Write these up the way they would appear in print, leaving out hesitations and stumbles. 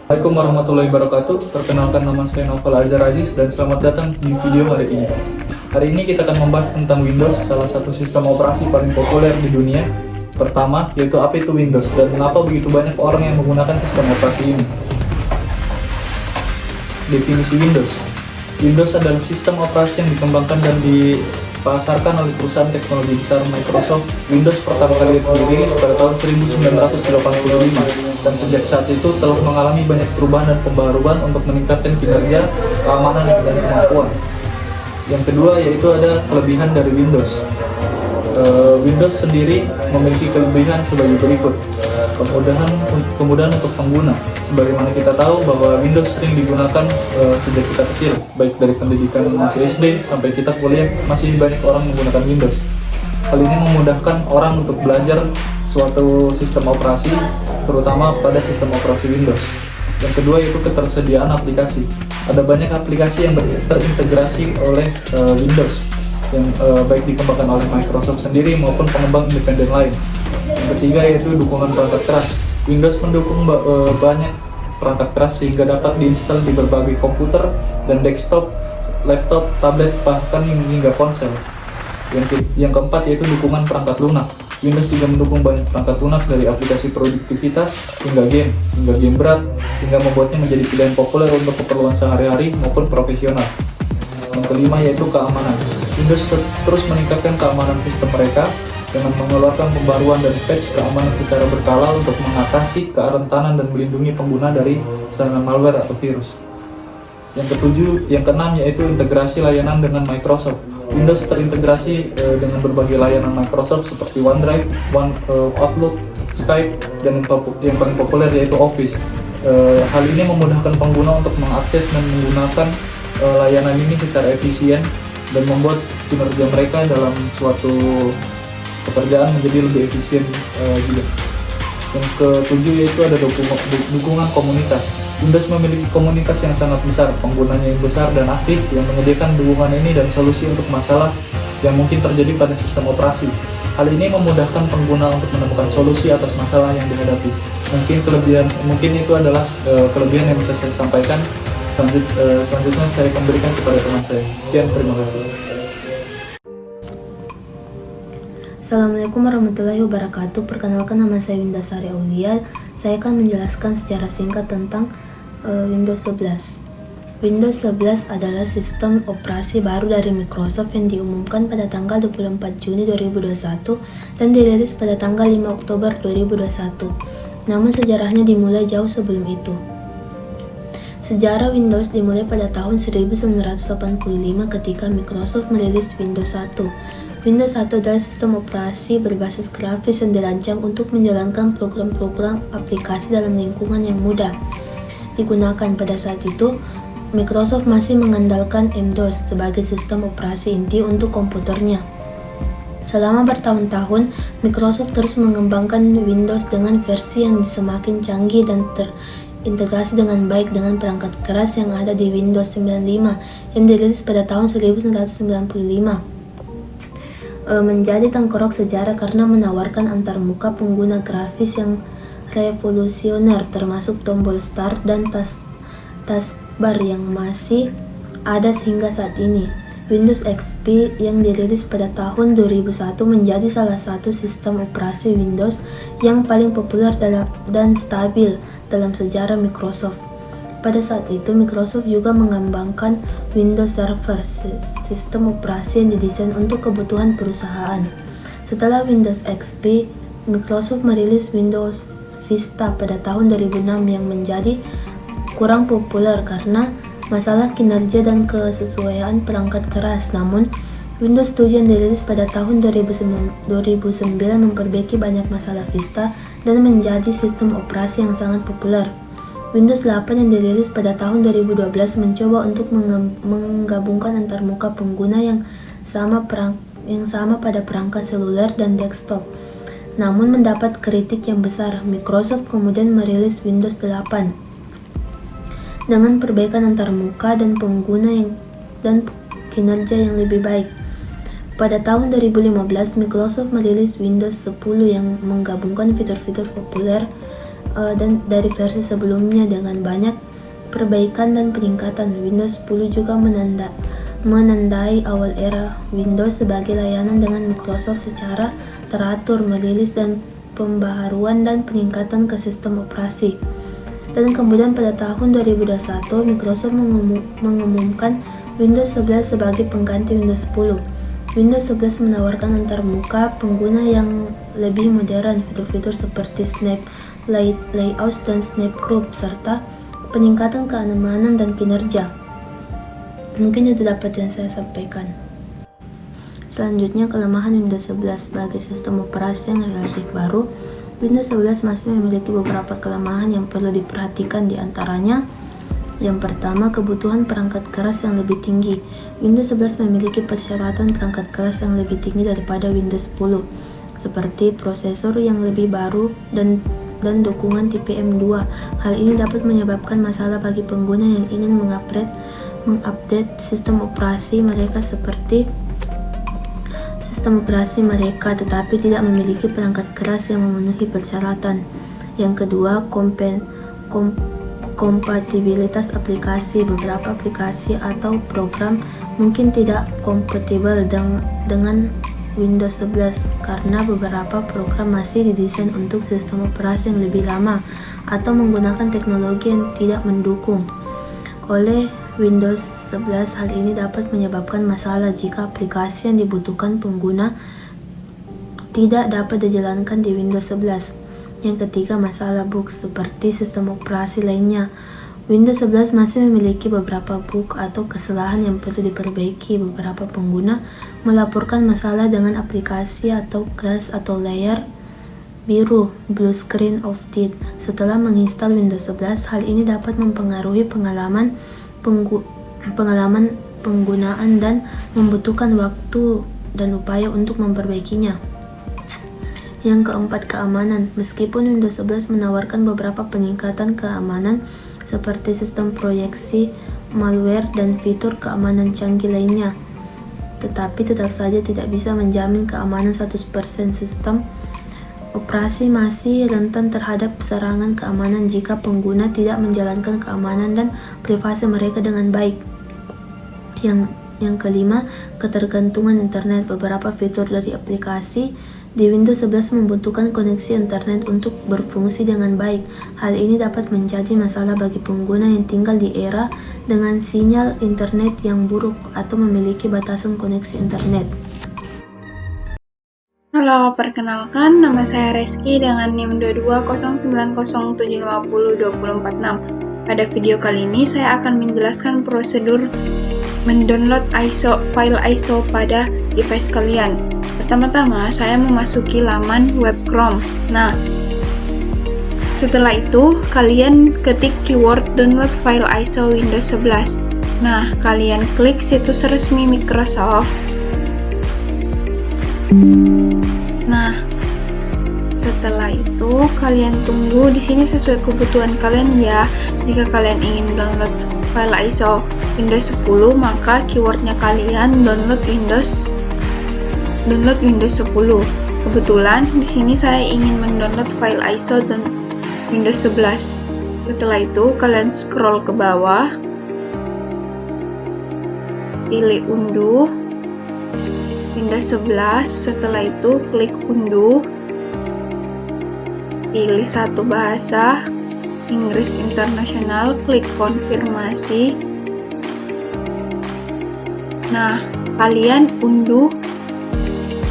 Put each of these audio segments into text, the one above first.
Assalamualaikum warahmatullahi wabarakatuh. Perkenalkan, nama saya Novel Azhar Aziz dan selamat datang di video hari ini. Hari ini kita akan membahas tentang Windows, salah satu sistem operasi paling populer di dunia. Pertama, yaitu apa itu Windows dan mengapa begitu banyak orang yang menggunakan sistem operasi ini. Definisi Windows. Windows adalah sistem operasi yang dikembangkan dan dipasarkan oleh perusahaan teknologi besar Microsoft. Windows pertama kali dirilis pada tahun 1985 dan sejak saat itu telah mengalami banyak perubahan dan pembaruan untuk meningkatkan kinerja, keamanan, dan kemampuan. Yang kedua yaitu ada kelebihan dari Windows. Windows sendiri memiliki kelebihan sebagai berikut. Kemudahan untuk pengguna. Sebagaimana kita tahu bahwa Windows sering digunakan sejak kita kecil, baik dari pendidikan masih SD sampai kita kuliah, masih banyak orang menggunakan Windows. Hal ini memudahkan orang untuk belajar suatu sistem operasi, terutama pada sistem operasi Windows. Yang kedua yaitu ketersediaan aplikasi. Ada banyak aplikasi yang terintegrasi oleh Windows yang baik dikembangkan oleh Microsoft sendiri maupun pengembang independen lain. Yang ketiga yaitu dukungan perangkat keras. Windows mendukung banyak perangkat keras sehingga dapat diinstal di berbagai komputer dan desktop, laptop, tablet, bahkan hingga ponsel. Yang keempat yaitu dukungan perangkat lunak. Windows juga mendukung banyak perangkat lunak dari aplikasi produktivitas hingga game berat, sehingga membuatnya menjadi pilihan populer untuk keperluan sehari-hari maupun profesional. Yang kelima yaitu keamanan. Windows terus meningkatkan keamanan sistem mereka dengan mengeluarkan pembaruan dan patch keamanan secara berkala untuk mengatasi kerentanan dan melindungi pengguna dari serangan malware atau virus. Yang keenam yaitu integrasi layanan dengan Microsoft. Windows terintegrasi dengan berbagai layanan Microsoft seperti OneDrive, Outlook, Skype, dan yang paling populer yaitu Office. Hal ini memudahkan pengguna untuk mengakses dan menggunakan layanan ini secara efisien dan membuat kinerja mereka dalam suatu pekerjaan menjadi lebih efisien juga. Yang ketujuh yaitu ada dukungan komunitas. Windows memiliki komunitas yang sangat besar, penggunanya yang besar dan aktif yang menyediakan dukungan ini dan solusi untuk masalah yang mungkin terjadi pada sistem operasi. Hal ini memudahkan pengguna untuk menemukan solusi atas masalah yang dihadapi. Mungkin itu adalah kelebihan yang bisa saya sampaikan. Selanjutnya saya akan berikan kepada teman saya. Sekian, terima kasih. Assalamualaikum warahmatullahi wabarakatuh. Perkenalkan, nama saya Winda Sari Aulia. Saya akan menjelaskan secara singkat tentang Windows 11. Windows 11 adalah sistem operasi baru dari Microsoft yang diumumkan pada tanggal 24 Juni 2021 dan dirilis pada tanggal 5 Oktober 2021. Namun sejarahnya dimulai jauh sebelum itu. Sejarah Windows dimulai pada tahun 1985 ketika Microsoft merilis Windows 1. Windows 1 adalah sistem operasi berbasis grafis yang dirancang untuk menjalankan program-program aplikasi dalam lingkungan yang mudah digunakan. Pada saat itu, Microsoft masih mengandalkan MS-DOS sebagai sistem operasi inti untuk komputernya. Selama bertahun-tahun, Microsoft terus mengembangkan Windows dengan versi yang semakin canggih dan terintegrasi dengan baik dengan perangkat keras yang ada di Windows 95 yang dirilis pada tahun 1995. Menjadi tengkorak sejarah karena menawarkan antarmuka pengguna grafis yang revolusioner, termasuk tombol Start dan taskbar yang masih ada hingga saat ini. Windows XP yang dirilis pada tahun 2001 menjadi salah satu sistem operasi Windows yang paling populer dan stabil dalam sejarah Microsoft. Pada saat itu, Microsoft juga mengembangkan Windows Server, sistem operasi yang didesain untuk kebutuhan perusahaan. Setelah Windows XP, Microsoft merilis Windows Vista pada tahun 2006 yang menjadi kurang populer karena masalah kinerja dan kesesuaian perangkat keras. Namun, Windows 7 yang dirilis pada tahun 2009 memperbaiki banyak masalah Vista dan menjadi sistem operasi yang sangat populer. Windows 8 yang dirilis pada tahun 2012 mencoba untuk menggabungkan antarmuka pengguna yang sama pada perangkat seluler dan desktop. Namun mendapat kritik yang besar. Microsoft kemudian merilis Windows 8 dengan perbaikan antarmuka dan pengguna dan kinerja yang lebih baik. Pada tahun 2015, Microsoft merilis Windows 10 yang menggabungkan fitur-fitur populer dan dari versi sebelumnya dengan banyak perbaikan dan peningkatan. Windows 10 juga menandai awal era Windows sebagai layanan dengan Microsoft secara teratur merilis dan pembaharuan dan peningkatan ke sistem operasi. Dan kemudian pada tahun 2021, Microsoft mengumumkan Windows 11 sebagai pengganti Windows 10. Windows 11 menawarkan antarmuka pengguna yang lebih modern, fitur-fitur seperti Snap Layout dan Snap Group, serta peningkatan keamanan dan kinerja. Mungkin itu dapat yang saya sampaikan. Selanjutnya, kelemahan Windows 11 sebagai sistem operasi yang relatif baru. Windows 11 masih memiliki beberapa kelemahan yang perlu diperhatikan, di antaranya yang pertama, kebutuhan perangkat keras yang lebih tinggi. Windows 11 memiliki persyaratan perangkat keras yang lebih tinggi daripada Windows 10, seperti prosesor yang lebih baru dan dukungan TPM2. Hal ini dapat menyebabkan masalah bagi pengguna yang ingin mengupdate sistem operasi mereka tetapi tidak memiliki perangkat keras yang memenuhi persyaratan. Yang kedua, kompatibilitas aplikasi. Beberapa aplikasi atau program mungkin tidak kompatibel dengan Windows 11 karena beberapa program masih didesain untuk sistem operasi yang lebih lama atau menggunakan teknologi yang tidak mendukung oleh Windows 11. Hal ini dapat menyebabkan masalah jika aplikasi yang dibutuhkan pengguna tidak dapat dijalankan di Windows 11. Yang ketiga, masalah bug seperti sistem operasi lainnya. Windows 11 masih memiliki beberapa bug atau kesalahan yang perlu diperbaiki. Beberapa pengguna melaporkan masalah dengan aplikasi atau crash atau layar biru (blue screen of death) setelah menginstal Windows 11. Hal ini dapat mempengaruhi pengalaman penggunaan dan membutuhkan waktu dan upaya untuk memperbaikinya. Yang keempat, keamanan. Meskipun Windows 11 menawarkan beberapa peningkatan keamanan seperti sistem proyeksi, malware, dan fitur keamanan canggih lainnya, tetapi tetap saja tidak bisa menjamin keamanan 100%. Sistem operasi masih rentan terhadap serangan keamanan jika pengguna tidak menjalankan keamanan dan privasi mereka dengan baik. Yang kelima, ketergantungan internet. Beberapa fitur dari aplikasi di Windows 11 membutuhkan koneksi internet untuk berfungsi dengan baik. Hal ini dapat menjadi masalah bagi pengguna yang tinggal di era dengan sinyal internet yang buruk atau memiliki batasan koneksi internet. Halo, perkenalkan, nama saya Reski dengan NIM 220907502046. Pada video kali ini saya akan menjelaskan prosedur mendownload file ISO pada device kalian. Pertama-tama saya memasuki laman web Chrome. Nah, setelah itu kalian ketik keyword download file ISO Windows 11. Nah, kalian klik situs resmi Microsoft. Nah, setelah itu kalian tunggu di sini sesuai kebutuhan kalian ya. Jika kalian ingin download file ISO Windows 10, maka keywordnya kalian download Windows 10. Kebetulan di sini saya ingin mendownload file ISO dan Windows 11. Setelah itu kalian scroll ke bawah, pilih unduh Windows 11. Setelah itu klik unduh, pilih satu bahasa, Inggris Internasional, klik konfirmasi. Nah, kalian unduh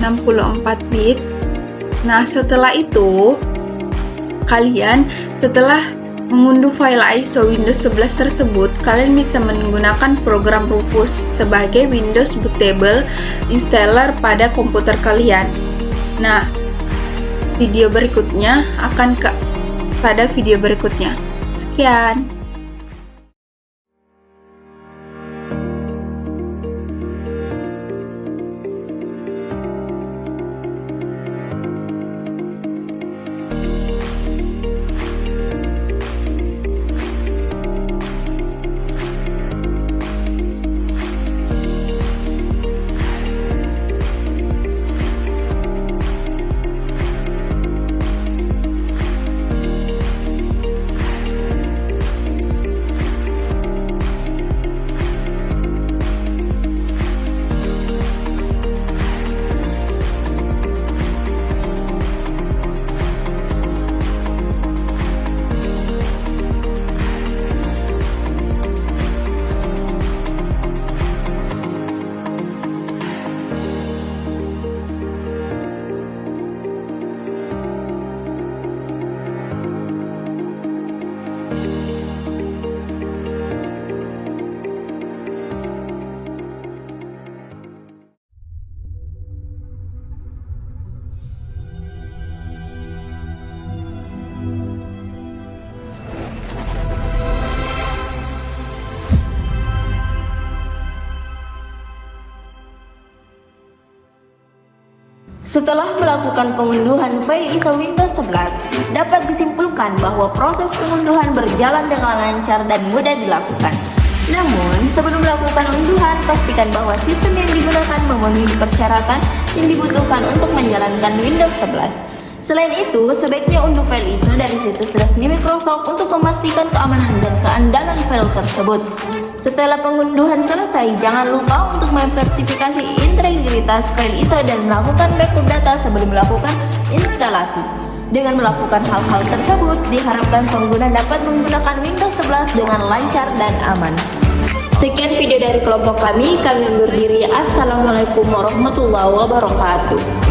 64 bit. Nah, setelah itu kalian setelah mengunduh file ISO Windows 11 tersebut, kalian bisa menggunakan program Rufus sebagai Windows Bootable installer pada komputer kalian. Nah, video berikutnya akan pada video berikutnya. Sekian. Setelah melakukan pengunduhan file ISO Windows 11, dapat disimpulkan bahwa proses pengunduhan berjalan dengan lancar dan mudah dilakukan. Namun, sebelum melakukan unduhan, pastikan bahwa sistem yang digunakan memenuhi persyaratan yang dibutuhkan untuk menjalankan Windows 11. Selain itu, sebaiknya unduh file ISO dari situs resmi Microsoft untuk memastikan keamanan dan keandalan file tersebut. Setelah pengunduhan selesai, jangan lupa untuk memverifikasi integritas file ISO dan melakukan backup data sebelum melakukan instalasi. Dengan melakukan hal-hal tersebut, diharapkan pengguna dapat menggunakan Windows 11 dengan lancar dan aman. Sekian video dari kelompok kami undur diri. Assalamualaikum warahmatullahi wabarakatuh.